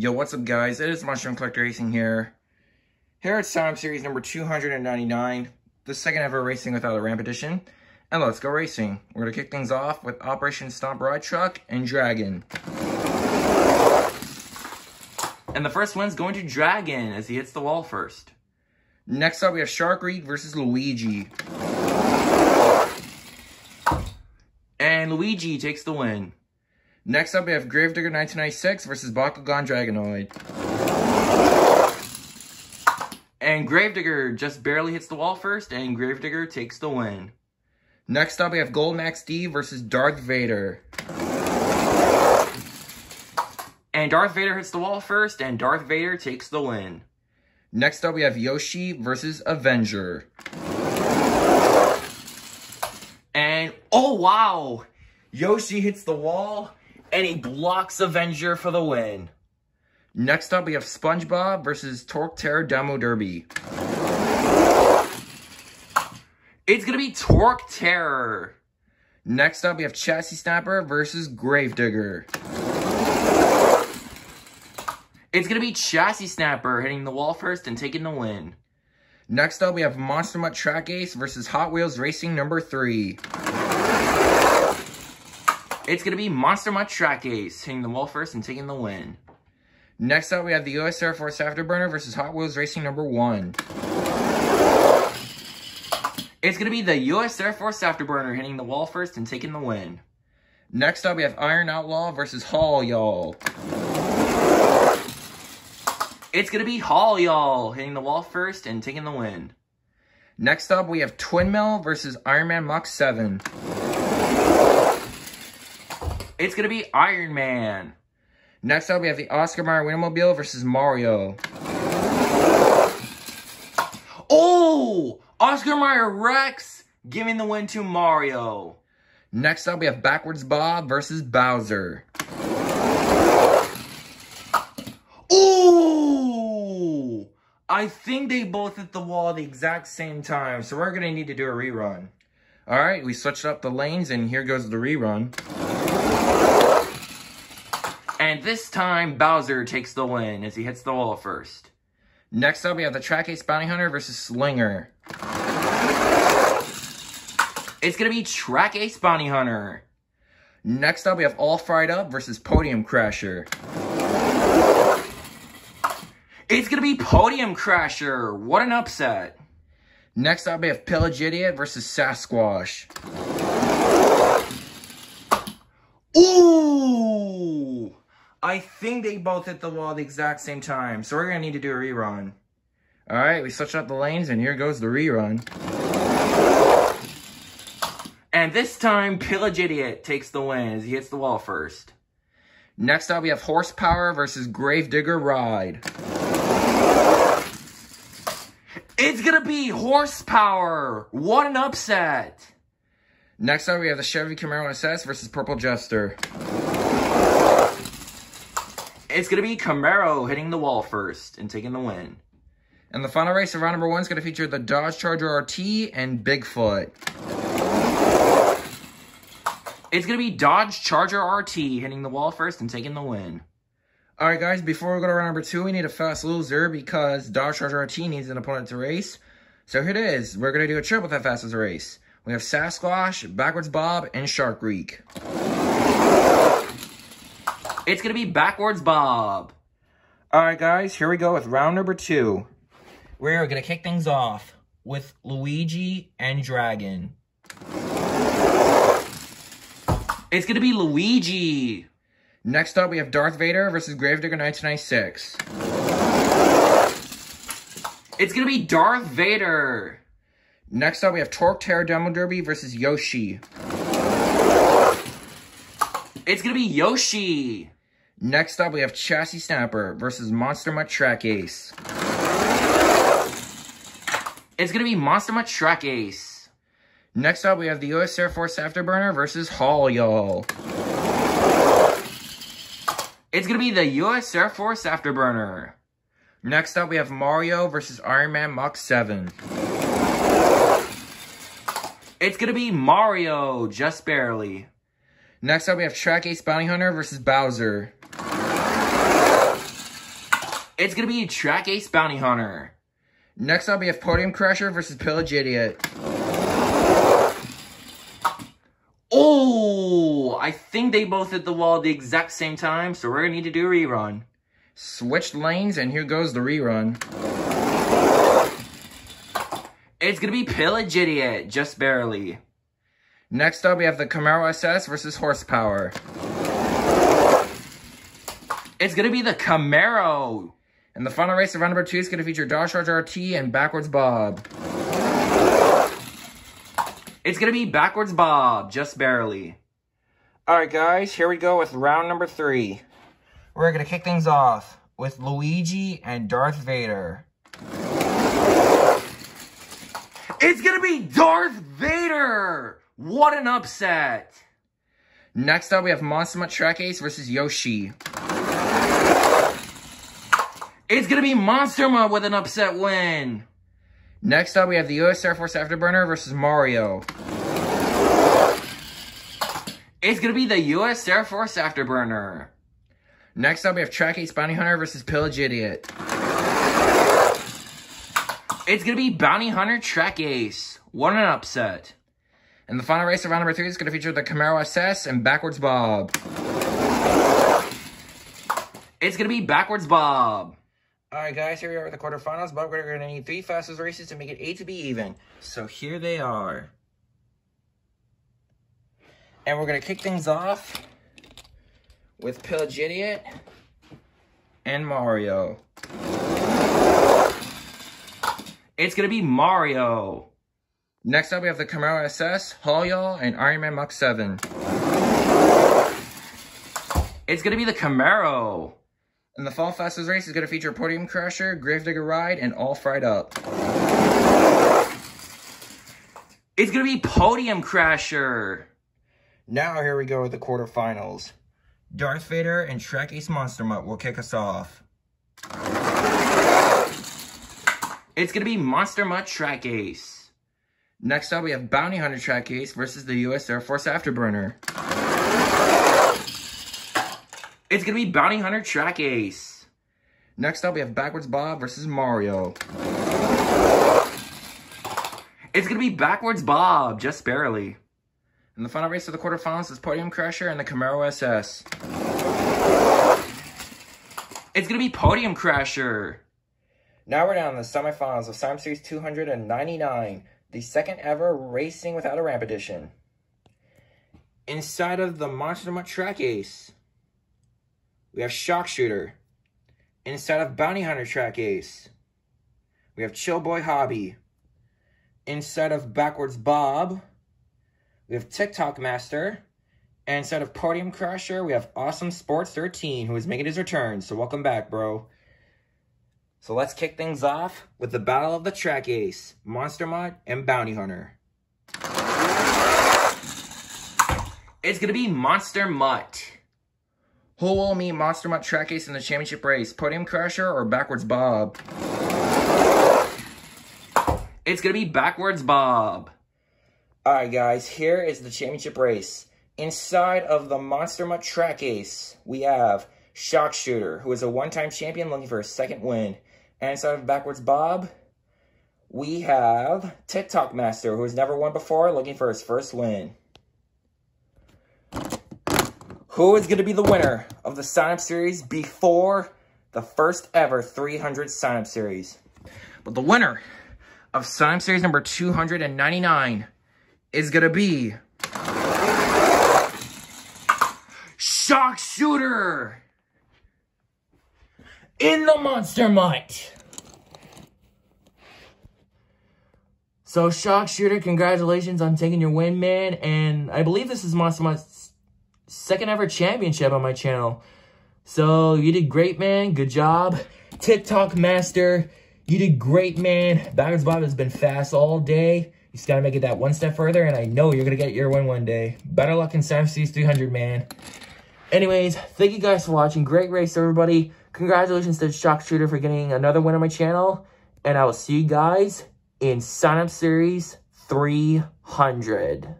Yo, what's up guys? It is Mushroom Collector Racing here. Here at Sound Series number 299, the second ever Racing Without a Ramp edition. And let's go racing. We're going to kick things off with Operation Stomp Ride Truck and Dragon. And the first one's going to Dragon as he hits the wall first. Next up we have Shark Reek versus Luigi. And Luigi takes the win. Next up, we have Gravedigger 1996 versus Bakugan Dragonoid. And Gravedigger just barely hits the wall first, and Gravedigger takes the win. Next up, we have Golden XD versus Darth Vader. And Darth Vader hits the wall first, and Darth Vader takes the win. Next up, we have Yoshi versus Avenger. And, oh wow! Yoshi hits the wall, and he blocks Avenger for the win. Next up, we have SpongeBob versus Torque Terror Demo Derby. It's going to be Torque Terror. Next up, we have Chassis Snapper versus Gravedigger. It's going to be Chassis Snapper hitting the wall first and taking the win. Next up, we have Monster Mutt Track Ace versus Hot Wheels Racing number 3. It's going to be Monster Mutt Track Ace hitting the wall first and taking the win. Next up, we have the US Air Force Afterburner versus Hot Wheels Racing number 1. It's going to be the US Air Force Afterburner hitting the wall first and taking the win. Next up, we have Iron Outlaw versus Haul Y'all. It's going to be Haul Y'all hitting the wall first and taking the win. Next up, we have Twin Mill versus Iron Man Mach 7. It's going to be Iron Man. Next up, we have the Oscar Mayer Winnemobile versus Mario. Oh! Oscar Mayer Rex giving the win to Mario. Next up, we have Backwards Bob versus Bowser. Ooh! I think they both hit the wall at the exact same time, so we're going to need to do a rerun. Alright, we switched up the lanes, and here goes the rerun. And this time, Bowser takes the win as he hits the wall first. Next up, we have the Track Ace Bounty Hunter versus Slinger. It's going to be Track Ace Bounty Hunter. Next up, we have All Fried Up versus Podium Crasher. It's going to be Podium Crasher. What an upset. Next up, we have Pillage Idiot versus Sasquatch. Ooh! I think they both hit the wall at the exact same time, so we're going to need to do a rerun. Alright, we switched up the lanes, and here goes the rerun. And this time, Pillage Idiot takes the win as he hits the wall first. Next up, we have Horsepower versus Gravedigger Ride. It's going to be Horsepower! What an upset! Next up, we have the Chevy Camaro SS versus Purple Jester. It's going to be Camaro hitting the wall first and taking the win. And the final race of round number 1 is going to feature the Dodge Charger RT and Bigfoot. It's going to be Dodge Charger RT hitting the wall first and taking the win. Alright guys, before we go to round number 2, we need a fast loser because Dodge Charger RT needs an opponent to race. So here it is. We're going to do a triple that fastest race. We have Sasquatch, Backwards Bob, and Shark Reek. It's going to be Backwards Bob. Alright guys, here we go with round number 2. We're going to kick things off with Luigi and Dragon. It's going to be Luigi. Next up, we have Darth Vader versus Gravedigger 1996. It's going to be Darth Vader. Next up, we have Torque Terror Demo Derby versus Yoshi. It's going to be Yoshi. Next up, we have Chassis Snapper versus Monster Mutt Track Ace. It's going to be Monster Mutt Track Ace. Next up, we have the US Air Force Afterburner versus Haul Y'all. It's going to be the US Air Force Afterburner. Next up, we have Mario versus Iron Man Mach 7. It's going to be Mario, just barely. Next up, we have Track Ace Bounty Hunter versus Bowser. It's going to be Track Ace Bounty Hunter. Next up, we have Podium Crusher versus Pillage Idiot. Oh, I think they both hit the wall at the exact same time, so we're going to need to do a rerun. Switched lanes, and here goes the rerun. It's going to be Pillage Idiot, just barely. Next up, we have the Camaro SS versus Horsepower. It's going to be the Camaro. And the final race of round number 2 is going to feature Dodge Charger RT and Backwards Bob. It's going to be Backwards Bob, just barely. Alright guys, here we go with round number 3. We're going to kick things off with Luigi and Darth Vader. It's going to be Darth Vader! What an upset! Next up, we have Monster Mutt Track Ace versus Yoshi. It's going to be Monster Mutt with an upset win. Next up, we have the US Air Force Afterburner versus Mario. It's going to be the US Air Force Afterburner. Next up, we have Track Ace Bounty Hunter versus Pillage Idiot. It's going to be Bounty Hunter Track Ace. What an upset. And the final race of round number 3 is going to feature the Camaro SS and Backwards Bob. It's going to be Backwards Bob. Alright guys, here we are at the quarterfinals, but we're going to need 3 fastest races to make it 8 to be even. So here they are. And we're going to kick things off with Pillage Idiot and Mario. It's going to be Mario. Next up, we have the Camaro SS, Haul Y'all, and Iron Man Mach 7. It's going to be the Camaro. And the fall fastest race is going to feature Podium Crusher, Gravedigger Ride, and All Fried Up. It's going to be Podium Crasher. Now here we go with the quarterfinals. Darth Vader and Track Ace Monster Mutt will kick us off. It's going to be Monster Mutt Track Ace. Next up, we have Bounty Hunter Track Ace versus the US Air Force Afterburner. It's going to be Bounty Hunter Track Ace. Next up, we have Backwards Bob versus Mario. It's going to be Backwards Bob, just barely. And the final race of the quarterfinals is Podium Crusher and the Camaro SS. It's going to be Podium Crusher. Now we're down to the semifinals of Slam Series 299, the second ever Racing Without a Ramp edition. Inside of the Monster Mutt Track Ace, we have Shock Shooter. Inside of Bounty Hunter Track Ace, we have Chill Boy Hobby. Inside of Backwards Bob, we have TikTok Master. And inside of Podium Crusher, we have Awesome Sports 13, who is making his return. So welcome back, bro. So let's kick things off with the Battle of the Track Ace, Monster Mutt and Bounty Hunter. It's going to be Monster Mutt. Who will meet Monster Mutt Track Ace in the championship race? Podium Crusher or Backwards Bob? It's going to be Backwards Bob. Alright guys, here is the championship race. Inside of the Monster Mutt Track Ace, we have Shock Shooter, who is a one-time champion looking for a second win. And inside of Backwards Bob, we have TikTok Master, who has never won before, looking for his first win. Who is going to be the winner of the sign-up series before the first ever 300 sign-up series? But the winner of sign-up series number 299 is going to be Shock Shooter in the Monster Mutt. So Shock Shooter, congratulations on taking your win, man. And I believe this is Monster Mutt's second ever championship on my channel. So you did great, man. Good job. TikTok Master, you did great, man. Backwards Bob has been fast all day. You just gotta make it that one step further, and I know you're gonna get your win one day. Better luck in Slam Series 300, man. Anyways, thank you guys for watching. Great race, everybody. Congratulations to Shock Shooter for getting another win on my channel. And I will see you guys in Sign Up Series 300.